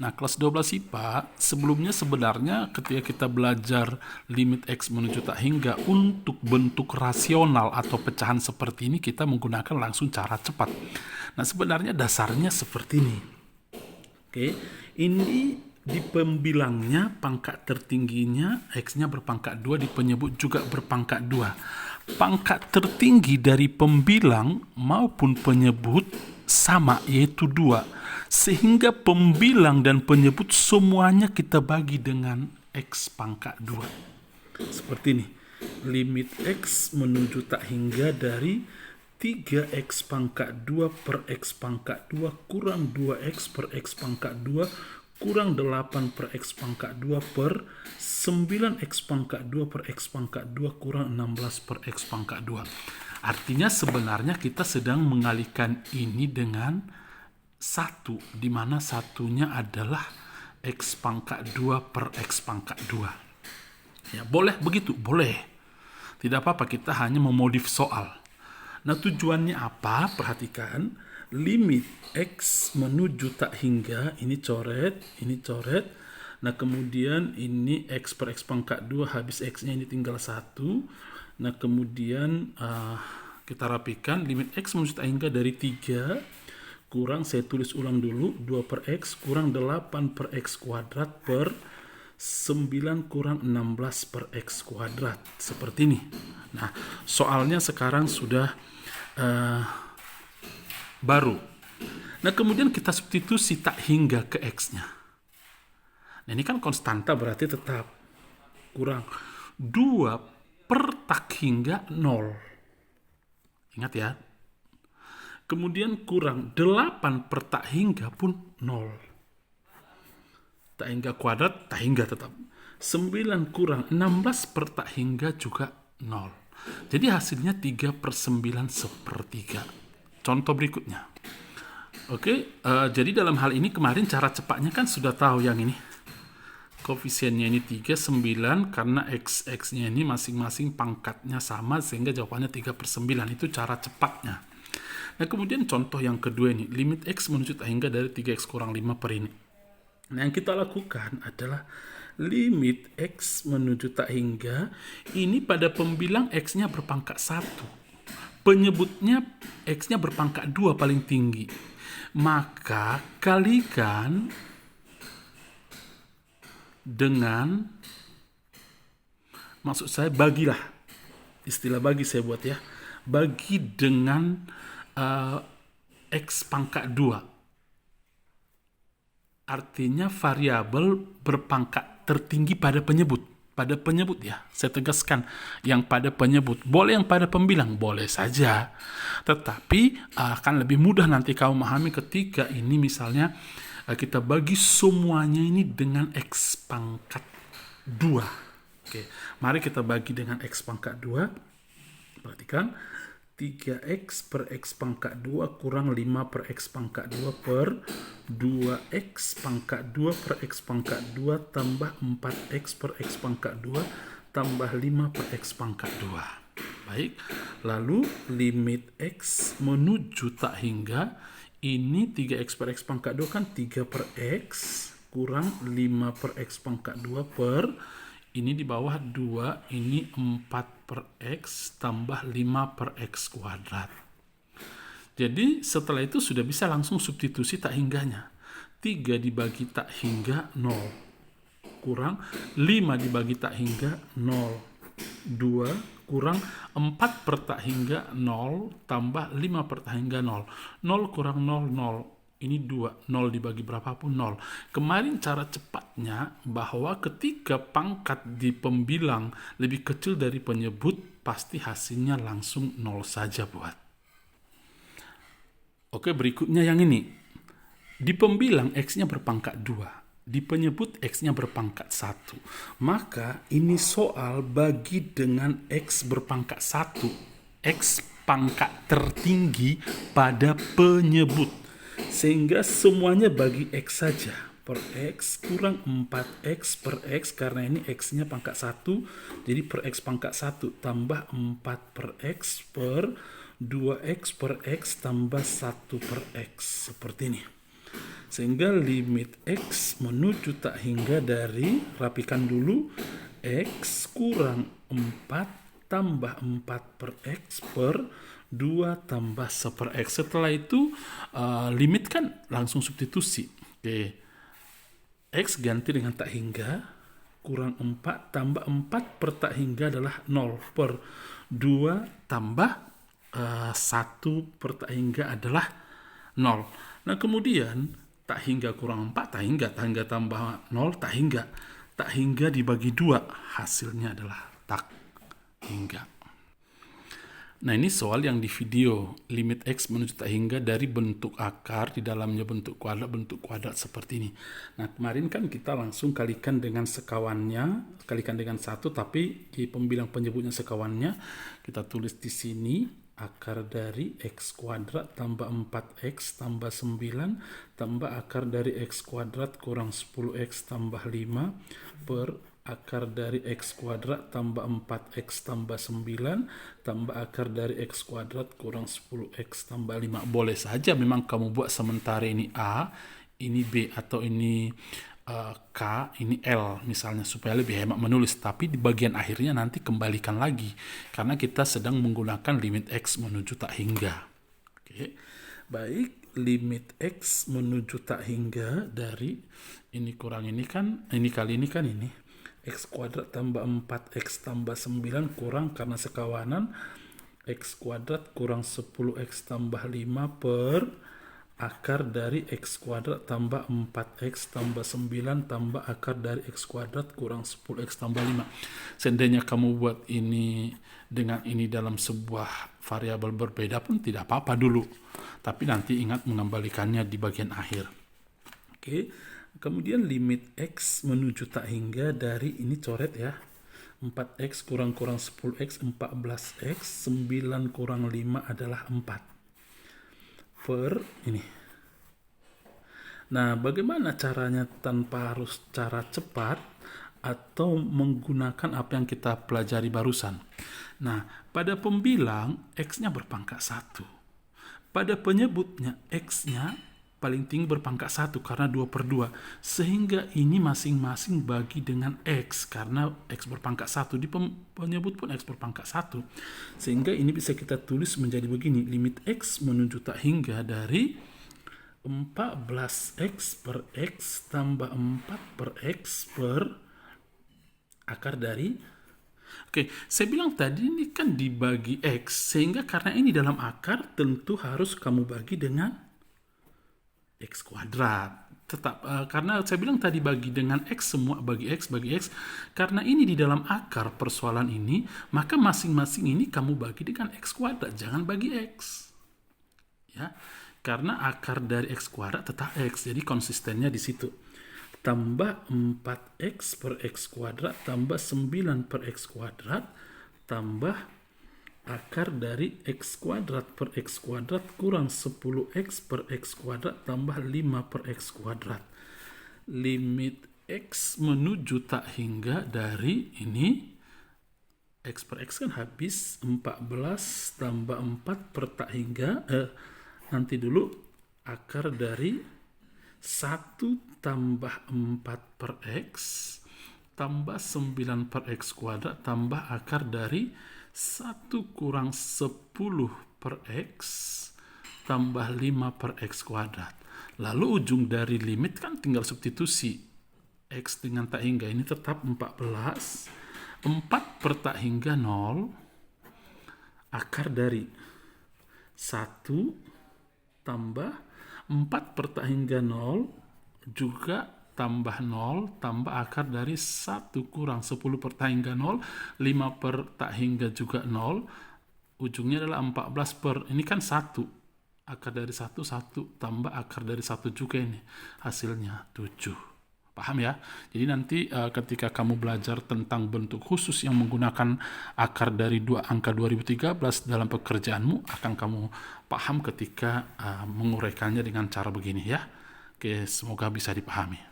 Nah, kelas 12 IPA sebelumnya sebenarnya ketika kita belajar limit X menuju tak hingga untuk bentuk rasional atau pecahan seperti ini kita menggunakan langsung cara cepat. Nah, sebenarnya dasarnya seperti ini. Oke, ini di pembilangnya pangkat tertingginya X-nya berpangkat 2, di penyebut juga berpangkat 2. Pangkat tertinggi dari pembilang maupun penyebut sama, yaitu 2. Sehingga pembilang dan penyebut semuanya kita bagi dengan X pangkat 2. Seperti ini. Limit X menuju tak hingga dari 3X pangkat 2 per X pangkat 2 kurang 2X per X pangkat 2 kurang 8 per X pangkat 2 per 9X pangkat 2 per X pangkat 2 kurang 16 per X pangkat 2. Artinya sebenarnya kita sedang mengalihkan ini dengan 1, di mana satunya adalah X pangkat 2 per X pangkat 2. Ya, boleh begitu? Boleh. Tidak apa-apa, kita hanya memodif soal. Nah, tujuannya apa? Perhatikan, limit X menuju tak hingga, ini coret. Nah, kemudian ini X per X pangkat 2, habis X-nya ini tinggal 1. Nah, kemudian kita rapikan, limit X menuju tak hingga dari 3 kurang, saya tulis ulang dulu, 2 per X kurang 8 per X kuadrat per 9 kurang 16 per X kuadrat. Seperti ini. Nah, soalnya sekarang sudah baru. Nah, kemudian kita substitusi tak hingga ke X-nya. Nah, ini kan konstanta berarti tetap kurang 2 per tak hingga 0. Ingat ya. Kemudian kurang 8 per tak hingga pun 0. Tak hingga kuadrat, tak hingga tetap. 9 kurang 16 per tak hingga juga 0. Jadi hasilnya 3 per 9 sepertiga. Contoh berikutnya. Oke, jadi dalam hal ini kemarin cara cepatnya kan sudah tahu yang ini. Koefisiennya ini 3, 9, karena X-nya ini masing-masing pangkatnya sama, sehingga jawabannya 3 per 9. Itu cara cepatnya. Nah, kemudian contoh yang kedua ini. Limit X menuju tak hingga dari 3X kurang 5 per ini. Nah, yang kita lakukan adalah limit X menuju tak hingga, ini pada pembilang X-nya berpangkat 1. Penyebutnya X-nya berpangkat 2 paling tinggi. Maka kalikan dengan, maksud saya bagilah, istilah bagi saya buat ya, bagi dengan X pangkat 2. Artinya variabel berpangkat tertinggi pada penyebut. Pada penyebut ya, saya tegaskan, yang pada penyebut. Boleh yang pada pembilang, boleh saja. Tetapi akan lebih mudah nanti kamu memahami ketika ini misalnya kita bagi semuanya ini dengan X pangkat 2. Oke, mari kita bagi dengan X pangkat 2. Perhatikan, 3X per X pangkat 2 kurang 5 per X pangkat 2 per 2X pangkat 2 per X pangkat 2 tambah 4X per X pangkat 2 tambah 5 per X pangkat 2. Baik, lalu limit X menuju tak hingga, ini 3X per X pangkat 2 kan 3 per X kurang 5 per X pangkat 2 per, ini di bawah 2, ini 4 per X tambah 5 per X kuadrat. Jadi setelah itu sudah bisa langsung substitusi tak hingganya. 3 dibagi tak hingga 0. Kurang 5 dibagi tak hingga 0. 2 kurang 4 per tak hingga 0 tambah 5 per tak hingga 0. 0 kurang 0, 0. Ini 2, 0 dibagi berapapun 0. Kemarin cara cepatnya bahwa ketika pangkat di pembilang lebih kecil dari penyebut, pasti hasilnya langsung 0 saja buat. Oke, berikutnya yang ini. Di pembilang X-nya berpangkat 2. Di penyebut X-nya berpangkat 1. Maka ini soal bagi dengan X berpangkat 1. X pangkat tertinggi pada penyebut. Sehingga semuanya bagi X saja. Per X kurang 4X per X, karena ini X-nya pangkat 1. Jadi per X pangkat 1 tambah 4 per X per 2X per X tambah 1 per X. Seperti ini. Sehingga limit X menuju tak hingga dari, rapikan dulu, X kurang 4 tambah 4 per X per 2 tambah 1 per X. Setelah itu limit kan langsung substitusi. Oke. X ganti dengan tak hingga, kurang 4 tambah 4 per tak hingga adalah 0 per 2 tambah 1 per tak hingga adalah 0. Nah kemudian tak hingga kurang 4, tak hingga tambah 0, tak hingga dibagi 2, hasilnya adalah tak hingga. Nah ini soal yang di video, limit X menuju tak hingga dari bentuk akar, di dalamnya bentuk kuadrat seperti ini. Nah kemarin kan kita langsung kalikan dengan sekawannya, kalikan dengan 1, tapi di pembilang penyebutnya sekawannya, kita tulis di sini akar dari X kuadrat tambah 4X tambah 9 tambah akar dari X kuadrat kurang 10X tambah 5 per akar dari X kuadrat tambah 4X tambah 9 tambah akar dari X kuadrat kurang 10X tambah 5. Boleh saja memang kamu buat sementara ini A, ini B, atau ini K, ini L misalnya, supaya lebih hemat menulis. Tapi di bagian akhirnya nanti kembalikan lagi, karena kita sedang menggunakan limit X menuju tak hingga. Oke. Baik, limit X menuju tak hingga dari ini kurang ini kan, ini kali ini kan ini X kuadrat tambah 4X tambah 9 kurang karena sekawanan X kuadrat kurang 10X tambah 5 per akar dari X kuadrat tambah 4X tambah 9 tambah akar dari X kuadrat kurang 10X tambah 5. Seandainya kamu buat ini dengan ini dalam sebuah variabel berbeda pun tidak apa-apa dulu, tapi nanti ingat mengembalikannya di bagian akhir. Oke. Kemudian limit X menuju tak hingga dari, ini coret ya, 4X kurang 10X 14X, 9 kurang 5 adalah 4 per ini. Nah bagaimana caranya tanpa harus cara cepat atau menggunakan apa yang kita pelajari barusan? Nah pada pembilang X-nya berpangkat 1, pada penyebutnya X-nya paling tinggi berpangkat 1 karena 2 per 2, sehingga ini masing-masing bagi dengan X karena X berpangkat 1, di penyebut pun X berpangkat 1, sehingga ini bisa kita tulis menjadi begini, limit X menuju tak hingga dari 14X per X tambah 4 per X per akar dari, oke, saya bilang tadi ini kan dibagi X, sehingga karena ini dalam akar tentu harus kamu bagi dengan X kuadrat. Tetap karena saya bilang tadi bagi dengan X, semua bagi X, karena ini di dalam akar persoalan ini, maka masing-masing ini kamu bagi dengan X kuadrat, jangan bagi X ya, karena akar dari X kuadrat tetap X, jadi konsistennya di situ. Tambah 4X per X kuadrat tambah 9 per X kuadrat tambah akar dari X kuadrat per X kuadrat kurang 10X per X kuadrat tambah 5 per X kuadrat. Limit X menuju tak hingga dari ini, X per X kan habis, 14 tambah 4 per tak hingga, nanti dulu akar dari 1 tambah 4 per X tambah 9 per X kuadrat tambah akar dari 1 kurang 10 per X tambah 5 per X kuadrat. Lalu ujung dari limit kan tinggal substitusi X dengan tak hingga, ini tetap 14, 4 per tak hingga 0, akar dari 1 tambah 4 per tak hingga 0 juga tambah 0 tambah akar dari 1 kurang 10 per tak hingga 0, 5 per tak hingga juga 0, ujungnya adalah 14 per, ini kan 1, akar dari 1 tambah akar dari 1 juga, ini hasilnya 7. Paham ya? Jadi nanti ketika kamu belajar tentang bentuk khusus yang menggunakan akar dari angka 2013 dalam pekerjaanmu, akan kamu paham ketika menguraikannya dengan cara begini ya. Oke, semoga bisa dipahami.